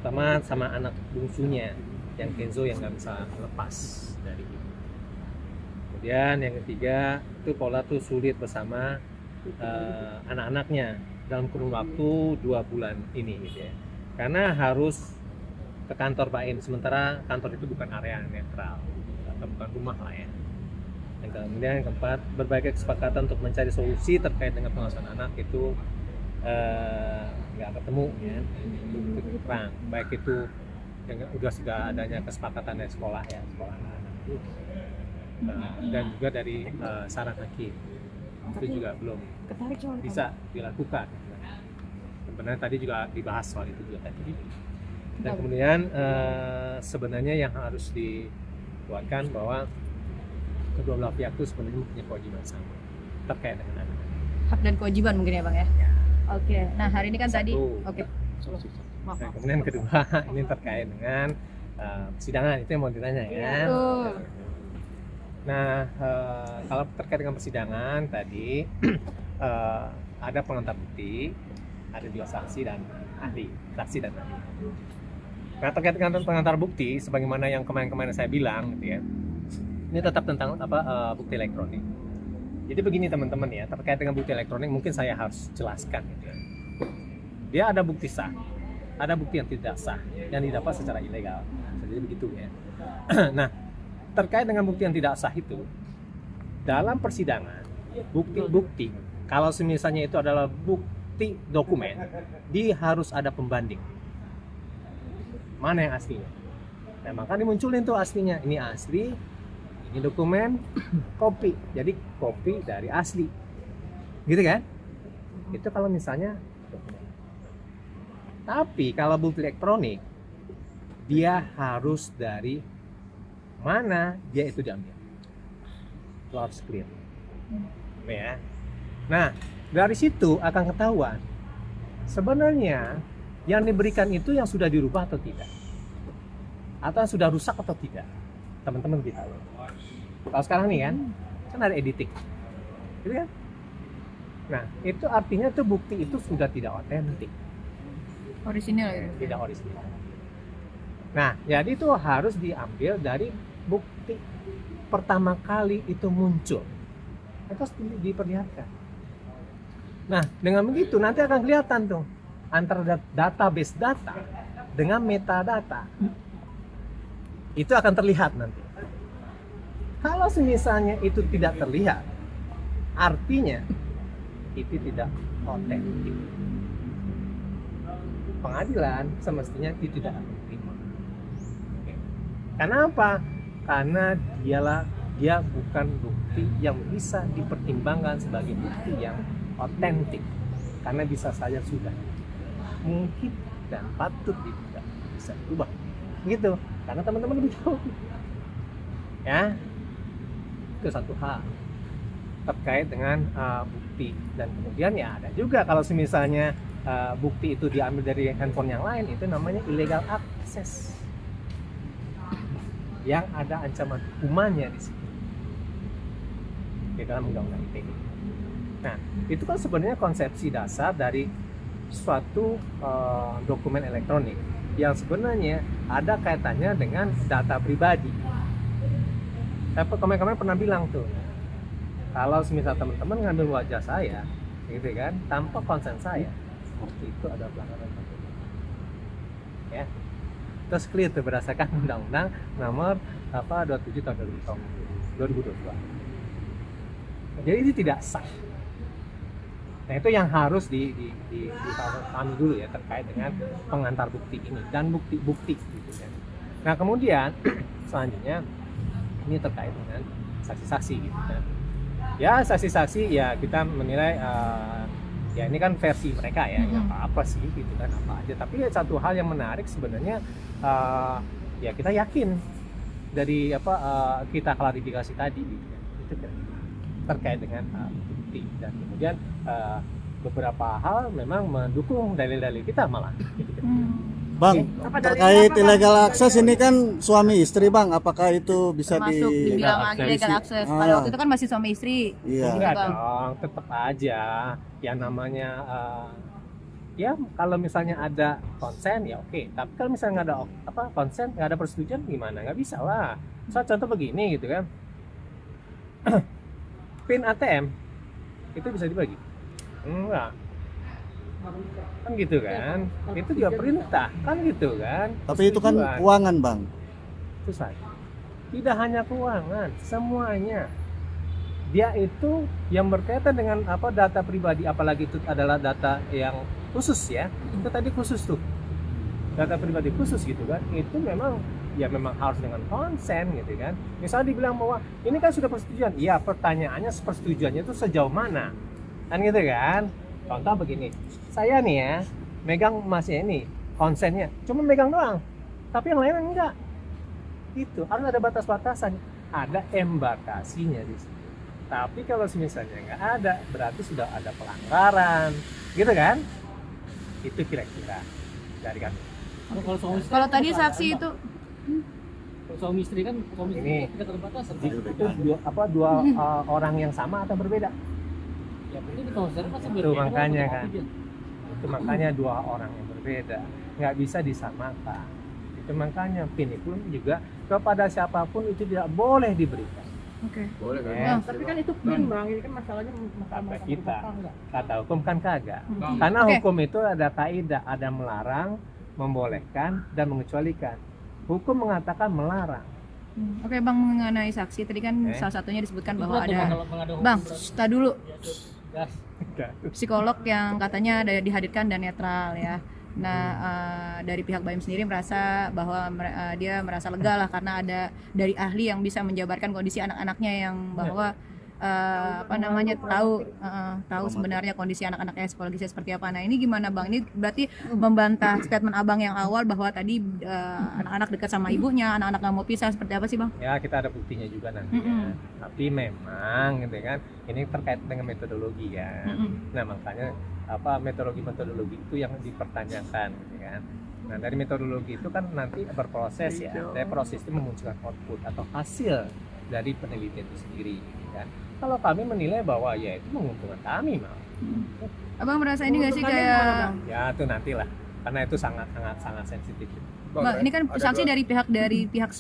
terutama sama anak bungsunya yang Kenzo yang nggak bisa lepas dari ibu. Kemudian yang ketiga itu Paula tuh sulit bersama anak-anaknya dalam kurun waktu 2 bulan ini gitu ya, karena harus ke kantor Pak Im, sementara kantor itu bukan area netral atau bukan rumah lah ya. Dan kemudian yang keempat, berbagai kesepakatan untuk mencari solusi terkait dengan pengasuhan anak itu nggak ketemu ya, itu kurang, baik itu yang sudah adanya kesepakatan dari sekolah ya, sekolah anak-anak itu dan juga dari saran hakim itu juga belum bisa dilakukan. Sebenarnya tadi juga dibahas soal itu juga tadi. Dan kemudian sebenarnya yang harus dikuatkan bahwa kedua belah pihak itu sebenarnya punya kewajiban sama terkait dengan anak. Hak dan kewajiban mungkin ya Bang ya. Oke. Nah hari ini kan tadi. Oke. Nah, kemudian kedua ini terkait dengan persidangan, itu yang mau ditanya ya. Nah kalau terkait dengan persidangan tadi ada pengantar bukti, ada juga saksi dan ahli. Nah terkait dengan pengantar bukti, sebagaimana yang kemarin saya bilang, gitu ya, ini tetap tentang bukti elektronik. Jadi begini teman-teman ya, terkait dengan bukti elektronik mungkin saya harus jelaskan, gitu ya. Dia ada bukti sah, ada bukti yang tidak sah, yang didapat secara ilegal. Jadi begitu ya. Nah terkait dengan bukti yang tidak sah itu, dalam persidangan bukti-bukti, kalau misalnya itu adalah bukti dokumen, dia harus ada pembanding. Mana yang aslinya? Nah, maka dimunculin tuh aslinya. Ini asli, ini dokumen, kopi. Jadi kopi dari asli. Gitu kan? Itu kalau misalnya dokumen. Tapi kalau bukti elektronik, dia harus dari mana dia itu diambil. Itu harus clear. Ya. Nah, dari situ akan ketahuan sebenarnya yang diberikan itu yang sudah dirubah atau tidak, atau yang sudah rusak atau tidak. Teman-teman lebih tahu. Kalau sekarang nih kan ada editing, gitu kan? Nah, itu artinya tuh bukti itu sudah tidak otentik, Orisinil ya. tidak orisinal. Nah, jadi itu harus diambil dari bukti pertama kali itu muncul. Itu harus diperlihatkan. Nah, dengan begitu nanti akan kelihatan tuh antara database data dengan metadata. Itu akan terlihat nanti. Kalau misalnya itu tidak terlihat, artinya itu tidak otentik. Pengadilan semestinya itu tidak menerima. Karena apa? Karena dia bukan bukti yang bisa dipertimbangkan sebagai bukti yang otentik, karena bisa saja sudah mungkin dan patut tidak bisa berubah gitu, karena teman-teman lebih tahu ya. Itu satu hal terkait dengan bukti. Dan kemudian ya ada juga kalau misalnya bukti itu diambil dari handphone yang lain, itu namanya illegal access yang ada ancaman hukumannya di situ di dalam undang-undang ITE. Nah, itu kan sebenarnya konsepsi dasar dari suatu dokumen elektronik yang sebenarnya ada kaitannya dengan data pribadi. Saya kemarin pernah bilang tuh, kalau misal teman-teman ngambil wajah saya, gitu kan, tanpa konsen saya, itu ada pelanggaran pribadi. Ya, terus clear tuh berdasarkan Undang-Undang Nomor 27 tahun 2022. Jadi ini tidak sah. Nah itu yang harus dipahami dulu ya terkait dengan pengantar bukti ini dan bukti-bukti gitu kan. Nah kemudian selanjutnya ini terkait dengan saksi-saksi gitu kan. Ya saksi-saksi ya kita menilai ya ini kan versi mereka ya, apa sih gitu kan, apa aja. Tapi ya satu hal yang menarik sebenarnya ya kita yakin dari kita klarifikasi tadi gitu kan. Itu kan terkait dengan bukti, dan kemudian beberapa hal memang mendukung dalil-dalil kita malah gitu kan. Bang, terkait illegal access ini kan suami istri Bang, apakah itu bisa Masuk dibilang illegal access. Pada waktu itu kan masih suami istri. Iya. Enggak dong, tetap aja yang namanya ya kalau misalnya ada konsen ya oke, tapi kalau misalnya nggak ada konsen, nggak ada persetujuan gimana, nggak bisa lah. So contoh begini gitu kan, pin ATM itu bisa dibagi enggak kan gitu kan, itu juga perintah kan gitu kan. Tapi itu kan Persetujuan. keuangan, Bang. Itu saja, tidak hanya keuangan, semuanya dia itu yang berkaitan dengan data pribadi, apalagi itu adalah data yang khusus ya, itu tadi khusus tuh, data pribadi khusus gitu kan, itu memang harus dengan konsen gitu kan. Misalnya dibilang bahwa ini kan sudah persetujuan, iya pertanyaannya persetujuannya itu sejauh mana kan gitu kan. Contoh begini, saya nih ya megang emasnya ini, konsennya cuma megang doang, tapi yang lain enggak, itu harus ada batas-batasan, ada embarkasinya di situ. Tapi kalau misalnya nggak ada, berarti sudah ada pelanggaran, gitu kan? Itu kira-kira dari kami. Kalau tadi saksi itu Kalau suami istri kan Ini. tidak terbatas. Itu dua orang yang sama atau berbeda? Ya berarti kalau saudara pasti Itu berbeda. makanya Tapi kan. dia- Itu makanya dua orang yang berbeda, nggak bisa disamakan. Itu makanya PIN pun juga kepada siapapun itu tidak boleh diberikan. oke. Boleh kan? Ya. Tapi kan itu pin bang, ini kan masalahnya Kata kita, enggak. kata hukum kan kagak. Hmm. Karena Oke. hukum itu ada kaidah, ada melarang, membolehkan, dan mengecualikan. Hukum mengatakan melarang. Oke Bang, mengenai saksi tadi kan Oke. salah satunya disebutkan Itu bahwa berat tuh, ada kalau mengada hukum Bang, berat. tak dulu Gas. psikolog yang katanya ada dihadirkan dan netral ya. Nah, dari pihak BAIM sendiri merasa bahwa dia merasa lega lah karena ada dari ahli yang bisa menjabarkan kondisi anak-anaknya yang bahwa tahu sebenarnya kondisi anak-anaknya psikologisnya seperti apa. Nah, ini gimana Bang? Ini berarti membantah statement Abang yang awal bahwa tadi anak-anak dekat sama ibunya, anak-anak nggak mau pisah, seperti apa sih Bang? Ya kita ada buktinya juga nanti ya. Tapi memang gitu kan, ini terkait dengan metodologi kan. Nah makanya metodologi itu yang dipertanyakan gitu kan. Nah dari metodologi itu kan nanti berproses ya, dari proses itu memunculkan output atau hasil dari penelitian itu sendiri gitu kan. Kalau kami menilai bahwa ya itu menguntungkan kami malah. Abang merasa ini nggak sih kayak Ya itu nantilah, karena itu sangat sensitif. Bang, ini kan saksi dari pihak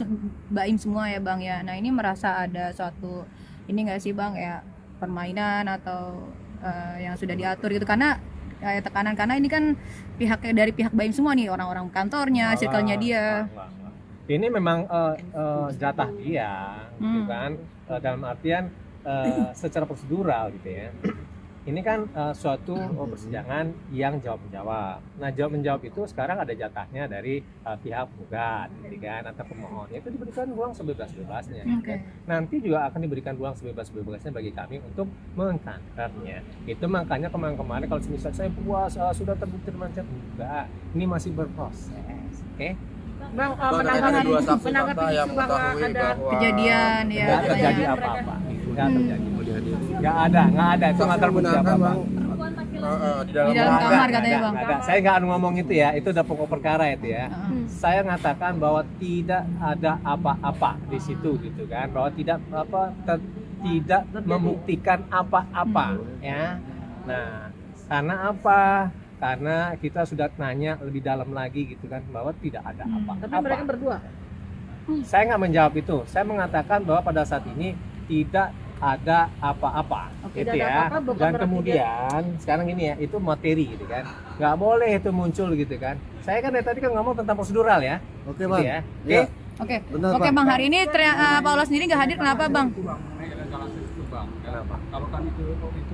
BAIM semua ya Bang ya. Nah ini merasa ada suatu ini nggak sih Bang ya permainan atau yang sudah diatur gitu, karena tekanan karena ini kan dari pihak BAIM semua nih, orang-orang kantornya, circle-nya dia. Ini memang jatah dia, gitu kan, dalam artian secara prosedural gitu ya. Ini kan suatu persidangan yang jawab-menjawab. Nah jawab-menjawab itu sekarang ada jatahnya dari pihak penggugat, gitu kan, atau pemohon. Itu diberikan ruang sebebas-bebasnya. Gitu kan. Nanti juga akan diberikan ruang sebebas-bebasnya bagi kami untuk mengkantornya. Itu makanya kemarin kalau misalnya saya puas sudah terbukti macam enggak, ini masih berproses, oke? Bang, ada dua saksi menanggapi fakta yang isu bahwa mengetahui ada bahwa kejadian ya Nggak terjadi katanya. apa-apa, nggak terjadi. mau dihadiri. Nggak ada, itu nggak terbukti Benarkah, apa-apa. Bang? Di dalam Di dalam Nggak kamar ada, katanya, nggak Bang. ada. Saya nggak ngomong itu ya, itu udah pokok perkara itu ya. Saya mengatakan bahwa tidak ada apa-apa di situ gitu kan, bahwa tidak membuktikan apa-apa ya. Nah, karena apa? Karena kita sudah nanya lebih dalam lagi gitu kan, bahwa tidak ada apa-apa. Tapi mereka berdua. Saya nggak menjawab itu. Saya mengatakan bahwa pada saat ini tidak ada apa-apa, Oke, gitu tidak ada ya. apa-apa bukan Dan berarti kemudian sekarang ini ya, itu materi gitu kan, nggak boleh itu muncul gitu kan. Saya kan dari tadi kan ngomong tentang prosedural ya, Oke, gitu Bang. ya. Oke. Iya. Oke, Benar, oke Bang. Bang, hari ini Paula sendiri nggak hadir, kenapa Bang? Kenapa? Kalau kan itu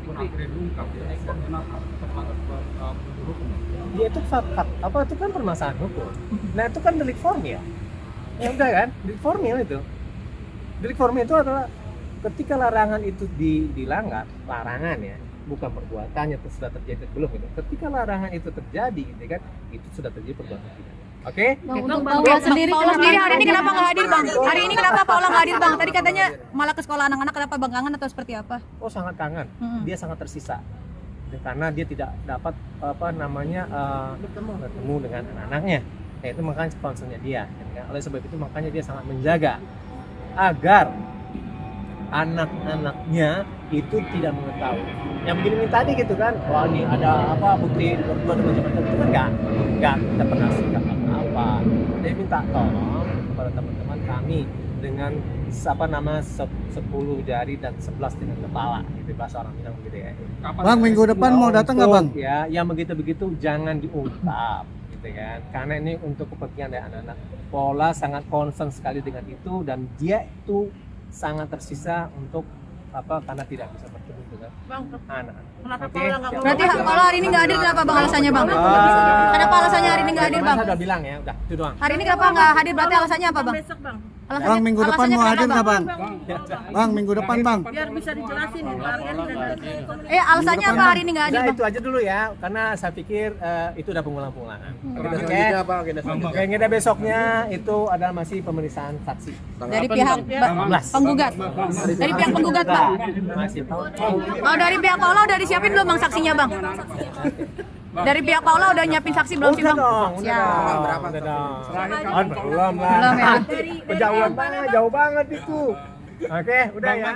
pun akhirnya diungkap ya, kenapa tertangkap hukum? Dia itu itu kan permasalahan hukum. Nah itu kan delik formil. Ya udah kan, delik formil itu. Delik formil itu adalah ketika larangan itu dilanggar, larangan ya, bukan perbuatannya itu sudah terjadi belum gitu. Ketika larangan itu terjadi, gitu kan, itu sudah terjadi perbuatan pidana. Oke? Bang, Paula sendiri hari ini kenapa nggak hadir Bang? Hari ini kenapa Paula nggak hadir Bang? Tadi katanya malah ke sekolah anak-anak, kenapa Bang, kangen atau seperti apa? Oh sangat kangen. Dia sangat tersisa. Karena dia tidak dapat bertemu dengan anak-anaknya. Nah, itu makanya sponsornya dia. Oleh sebab itu makanya dia sangat menjaga agar anak-anaknya itu tidak mengetahui. Yang begini tadi gitu kan, wah ini ada apa bukti berdua dan macam-macam itu kan nggak kita pernah sikap apa-apa. Saya minta tolong kepada teman-teman kami dengan apa nama 10 jari dan 11 dengan kepala, itu bahasa orang bilang begitu ya. Bang, minggu depan mau datang nggak bang? Ya, yang begitu-begitu jangan diungkap, gitu kan? Karena ini untuk kepentingan dari anak-anak. Pola sangat concern sekali dengan itu dan dia itu sangat tersisa untuk apa? Karena tidak bisa bertemu dengan Bang, anak. kenapa Oke. Paula nggak mau? Berarti kalau hari ini nggak hadir kenapa bang alasannya bang? Kenapa alasannya hari ini nggak hadir bang? Saya udah bilang ya, udah itu doang. Hari ini kenapa nggak hadir berarti alasannya apa bang? Besok bang, Bang, minggu depan alasannya mau kenapa, hadir nggak bang? Bang, minggu depan bang. biar bisa dijelasin nih Pak Aryan dan Alasannya apa hari ini nggak hadir Udah bang? itu aja dulu ya, karena saya pikir itu udah pengulang-pengulangan. Oke. Selanjutnya apa agenda selanjutnya? Agenda besoknya itu adalah masih pemeriksaan saksi. Dari pihak penggugat. Dari pihak penggugat bang. Masih. Oh dari pihak Paula udah disiapin belum bang saksinya bang? Dari pihak Paula udah nyiapin saksi belum sih Udah bang? dong, udah Siap. dong. Berapa? Udah dong. Belum lah. Belum ya? Kejauhan banget, jauh banget itu. Oke, udah ya.